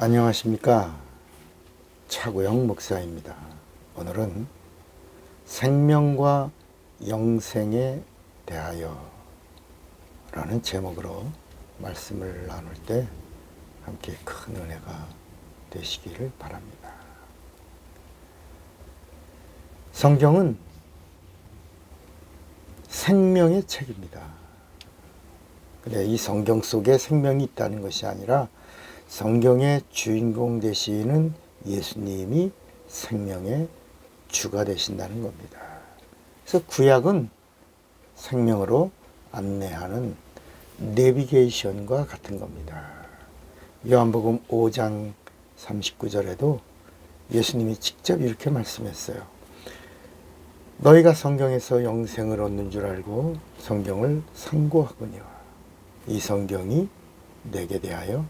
안녕하십니까. 차구영 목사입니다. 오늘은 생명과 영생에 대하여 라는 제목으로 말씀을 나눌 때 함께 큰 은혜가 되시기를 바랍니다. 성경은 생명의 책입니다. 근데 이 성경 속에 생명이 있다는 것이 아니라 성경의 주인공 되시는 예수님이 생명의 주가 되신다는 겁니다. 그래서 구약은 생명으로 안내하는 내비게이션과 같은 겁니다. 요한복음 5장 39절에도 예수님이 직접 이렇게 말씀했어요. 너희가 성경에서 영생을 얻는 줄 알고 성경을 상고하거니와 이 성경이 내게 대하여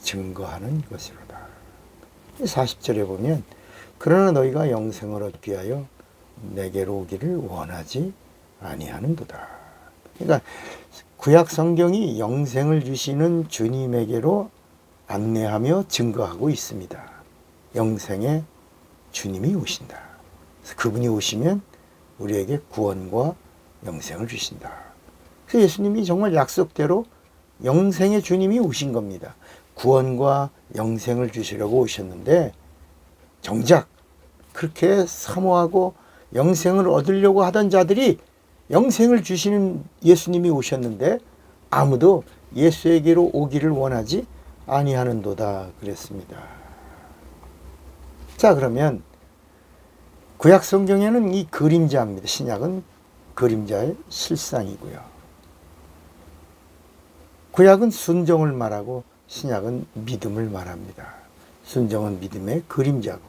증거하는 것이로다. 40절에 보면 그러나 너희가 영생을 얻기 위하여 내게로 오기를 원하지 아니하는도다. 그러니까 구약 성경이 영생을 주시는 주님에게로 안내하며 증거하고 있습니다. 영생의 주님이 오신다. 그분이 오시면 우리에게 구원과 영생을 주신다. 그래서 예수님이 정말 약속대로 영생의 주님이 오신 겁니다. 구원과 영생을 주시려고 오셨는데 정작 그렇게 사모하고 영생을 얻으려고 하던 자들이 영생을 주시는 예수님이 오셨는데 아무도 예수에게로 오기를 원하지 아니하는도다 그랬습니다. 자, 그러면 구약 성경에는 이 그림자입니다. 신약은 그림자의 실상이고요. 구약은 순종을 말하고 신약은 믿음을 말합니다. 순종은 믿음의 그림자고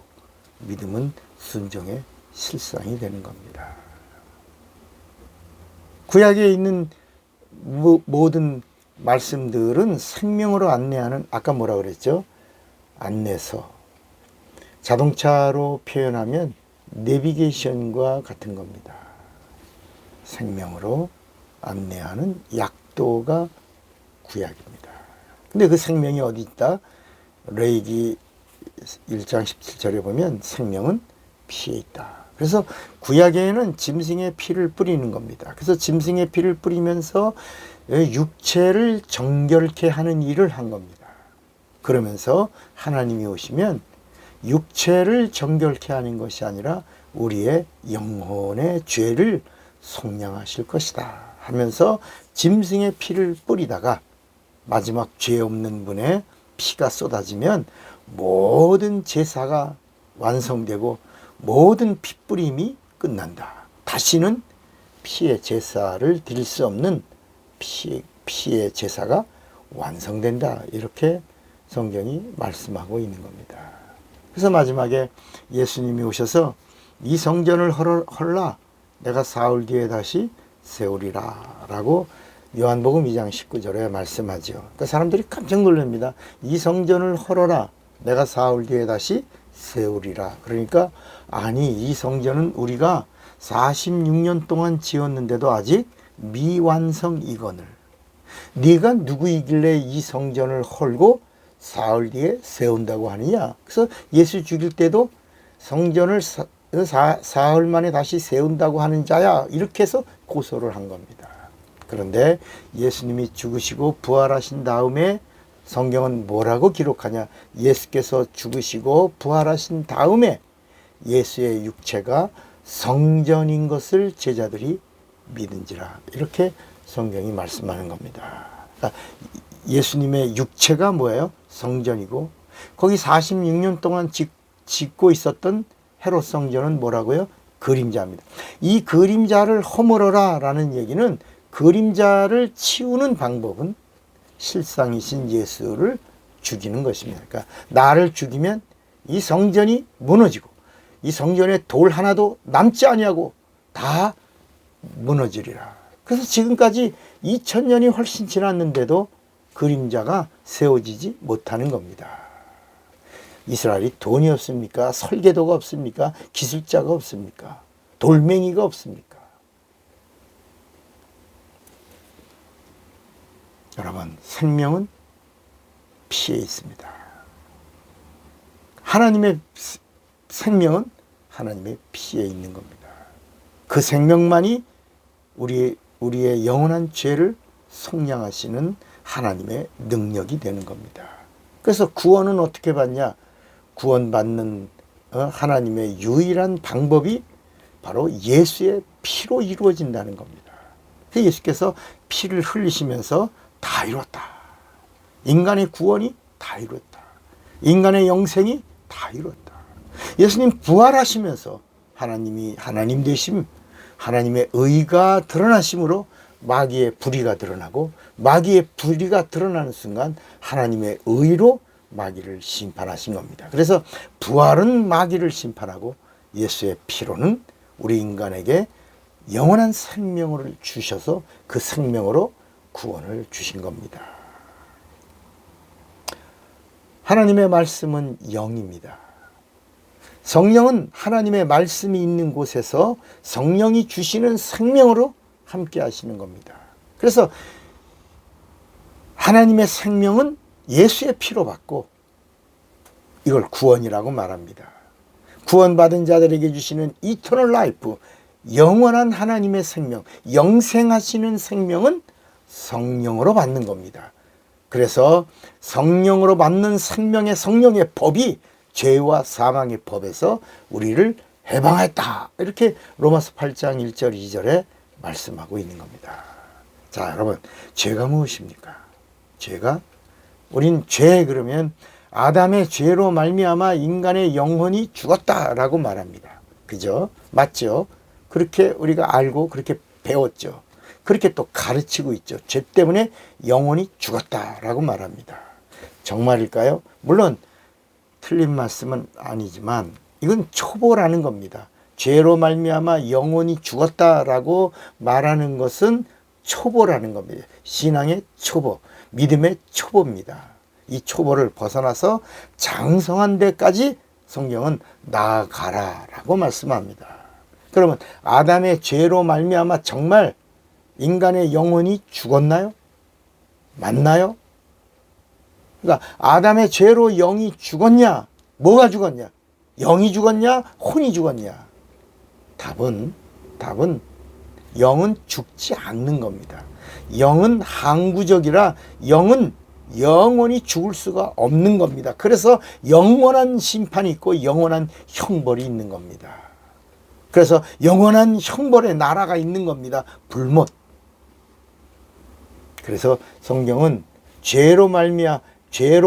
믿음은 순종의 실상이 되는 겁니다. 구약에 있는 모든 말씀들은 생명으로 안내하는, 아까 뭐라 그랬죠? 안내서. 자동차로 표현하면 내비게이션과 같은 겁니다. 생명으로 안내하는 약도가 구약입니다. 근데 그 생명이 어디 있다? 레위기 1장 17절에 보면 생명은 피에 있다. 그래서 구약에는 짐승의 피를 뿌리는 겁니다. 그래서 짐승의 피를 뿌리면서 육체를 정결케 하는 일을 한 겁니다. 그러면서 하나님이 오시면 육체를 정결케 하는 것이 아니라 우리의 영혼의 죄를 속량하실 것이다 하면서 짐승의 피를 뿌리다가 마지막 죄 없는 분의 피가 쏟아지면 모든 제사가 완성되고 모든 피뿌림이 끝난다. 다시는 피의 제사를 드릴 수 없는 피의 제사가 완성된다. 이렇게 성경이 말씀하고 있는 겁니다. 그래서 마지막에 예수님이 오셔서 이 성전을 헐라 내가 사흘 뒤에 다시 세우리라 라고 요한복음 2장 19절에 말씀하죠. 그러니까 사람들이 깜짝 놀랍니다. 이 성전을 헐어라 내가 사흘 뒤에 다시 세우리라. 그러니까 아니 이 성전은 우리가 46년 동안 지었는데도 아직 미완성이거늘 네가 누구이길래 이 성전을 헐고 사흘 뒤에 세운다고 하느냐. 그래서 예수 죽일 때도 성전을 사흘 만에 다시 세운다고 하는 자야 이렇게 해서 고소를 한 겁니다. 그런데 예수님이 죽으시고 부활하신 다음에 성경은 뭐라고 기록하냐. 예수께서 죽으시고 부활하신 다음에 예수의 육체가 성전인 것을 제자들이 믿은지라. 이렇게 성경이 말씀하는 겁니다. 그러니까 예수님의 육체가 뭐예요? 성전이고 거기 46년 동안 짓고 있었던 헤롯 성전은 뭐라고요? 그림자입니다. 이 그림자를 허물어라 라는 얘기는 그림자를 치우는 방법은 실상이신 예수를 죽이는 것입니다. 그러니까 나를 죽이면 이 성전이 무너지고 이 성전에 돌 하나도 남지 아니하고 다 무너지리라. 그래서 지금까지 2000년이 훨씬 지났는데도 그림자가 세워지지 못하는 겁니다. 이스라엘이 돈이 없습니까? 설계도가 없습니까? 기술자가 없습니까? 돌멩이가 없습니까? 여러분, 생명은 피에 있습니다. 하나님의 생명은 하나님의 피에 있는 겁니다. 그 생명만이 우리의 영원한 죄를 속량하시는 하나님의 능력이 되는 겁니다. 그래서 구원은 어떻게 받냐? 구원받는 하나님의 유일한 방법이 바로 예수의 피로 이루어진다는 겁니다. 예수께서 피를 흘리시면서 다 이뤘다. 인간의 구원이 다 이뤘다. 인간의 영생이 다 이뤘다. 예수님 부활하시면서 하나님이 하나님 되심, 하나님의 의가 드러나심으로 마귀의 불의가 드러나고, 마귀의 불의가 드러나는 순간 하나님의 의로 마귀를 심판하신 겁니다. 그래서 부활은 마귀를 심판하고 예수의 피로는 우리 인간에게 영원한 생명을 주셔서 그 생명으로 구원을 주신 겁니다. 하나님의 말씀은 영입니다. 성령은 하나님의 말씀이 있는 곳에서 성령이 주시는 생명으로 함께 하시는 겁니다. 그래서 하나님의 생명은 예수의 피로 받고 이걸 구원이라고 말합니다. 구원받은 자들에게 주시는 이터널 라이프, 영원한 하나님의 생명, 영생하시는 생명은 성령으로 받는 겁니다. 그래서 성령으로 받는 생명의 성령의 법이 죄와 사망의 법에서 우리를 해방했다. 이렇게 로마서 8장 1절 2절에 말씀하고 있는 겁니다. 자, 여러분, 죄가 무엇입니까? 우린 죄 그러면 아담의 죄로 말미암아 인간의 영혼이 죽었다라고 말합니다. 그죠? 맞죠? 그렇게 우리가 알고 그렇게 배웠죠. 그렇게 또 가르치고 있죠. 죄 때문에 영혼이 죽었다라고 말합니다. 정말일까요? 물론 틀린 말씀은 아니지만 이건 초보라는 겁니다. 죄로 말미암아 영혼이 죽었다라고 말하는 것은 초보라는 겁니다. 신앙의 초보, 믿음의 초보입니다. 이 초보를 벗어나서 장성한 데까지 성경은 나아가라라고 말씀합니다. 그러면 아담의 죄로 말미암아 정말 인간의 영혼이 죽었나요? 맞나요? 그러니까 아담의 죄로 영이 죽었냐? 뭐가 죽었냐? 영이 죽었냐? 혼이 죽었냐? 답은 영은 죽지 않는 겁니다. 영은 항구적이라 영은 영원히 죽을 수가 없는 겁니다. 그래서 영원한 심판이 있고 영원한 형벌이 있는 겁니다. 그래서 영원한 형벌의 나라가 있는 겁니다. 불못. 그래서 성경은 죄로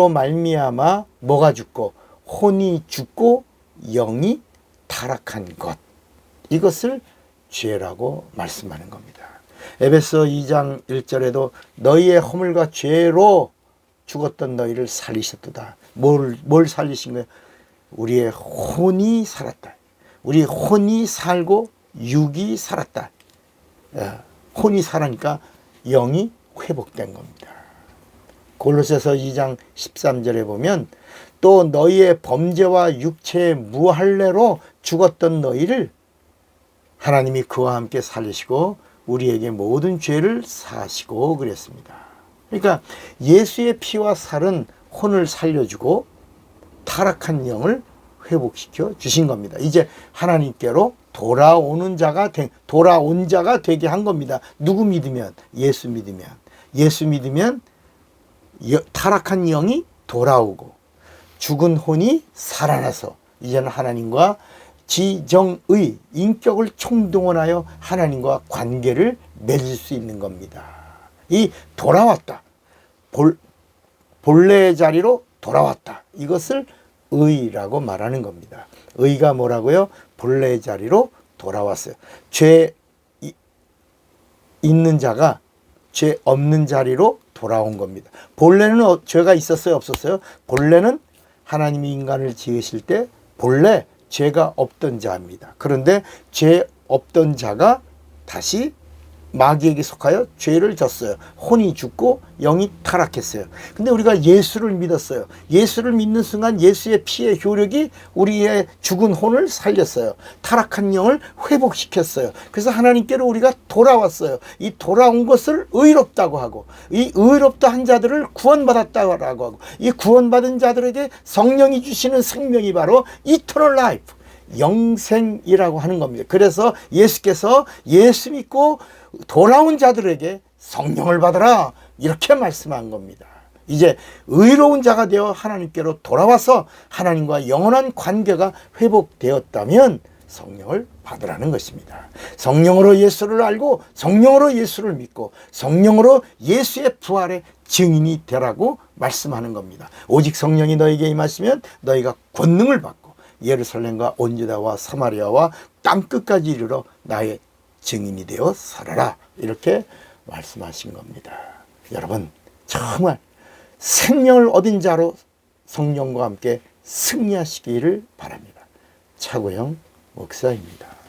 말미암아 뭐가 죽고 혼이 죽고 영이 타락한 것, 이것을 죄라고 말씀하는 겁니다. 에베소 2장 1절에도 너희의 허물과 죄로 죽었던 너희를 살리셨도다. 뭘 살리신 거예요? 우리의 혼이 살았다. 우리 혼이 살고 육이 살았다. 혼이 살으니까 영이 회복된 겁니다. 골로새서 2장 13절에 보면 또 너희의 범죄와 육체의 무할례로 죽었던 너희를 하나님이 그와 함께 살리시고 우리에게 모든 죄를 사하시고 그랬습니다. 그러니까 예수의 피와 살은 혼을 살려주고 타락한 영을 회복시켜 주신 겁니다. 이제 하나님께로 돌아온 자가 되게 한 겁니다. 누구 믿으면? 예수 믿으면 타락한 영이 돌아오고 죽은 혼이 살아나서 이제는 하나님과 지정의 인격을 총동원하여 하나님과 관계를 맺을 수 있는 겁니다. 이 돌아왔다. 본래의 자리로 돌아왔다. 이것을 의라고 말하는 겁니다. 의가 뭐라고요? 본래의 자리로 돌아왔어요. 죄 있는 자가 죄 없는 자리로 돌아온 겁니다. 본래는 죄가 있었어요? 없었어요? 본래는 하나님이 인간을 지으실 때 본래 죄가 없던 자입니다. 그런데 죄 없던 자가 다시 마귀에게 속하여 죄를 졌어요. 혼이 죽고 영이 타락했어요. 근데 우리가 예수를 믿었어요. 예수를 믿는 순간 예수의 피의 효력이 우리의 죽은 혼을 살렸어요. 타락한 영을 회복시켰어요. 그래서 하나님께로 우리가 돌아왔어요. 이 돌아온 것을 의롭다고 하고, 이 의롭다 한 자들을 구원받았다고 하고, 이 구원받은 자들에게 성령이 주시는 생명이 바로 이터널 라이프, 영생이라고 하는 겁니다. 그래서 예수께서 예수 믿고 돌아온 자들에게 성령을 받으라 이렇게 말씀한 겁니다. 이제 의로운 자가 되어 하나님께로 돌아와서 하나님과 영원한 관계가 회복되었다면 성령을 받으라는 것입니다. 성령으로 예수를 알고 성령으로 예수를 믿고 성령으로 예수의 부활의 증인이 되라고 말씀하는 겁니다. 오직 성령이 너에게 임하시면 너희가 권능을 받고 예루살렘과 온 유다와 사마리아와 땅끝까지 이르러 나의 증인이 되어 살아라 이렇게 말씀하신 겁니다. 여러분 정말 생명을 얻은 자로 성령과 함께 승리하시기를 바랍니다. 차고영 목사입니다.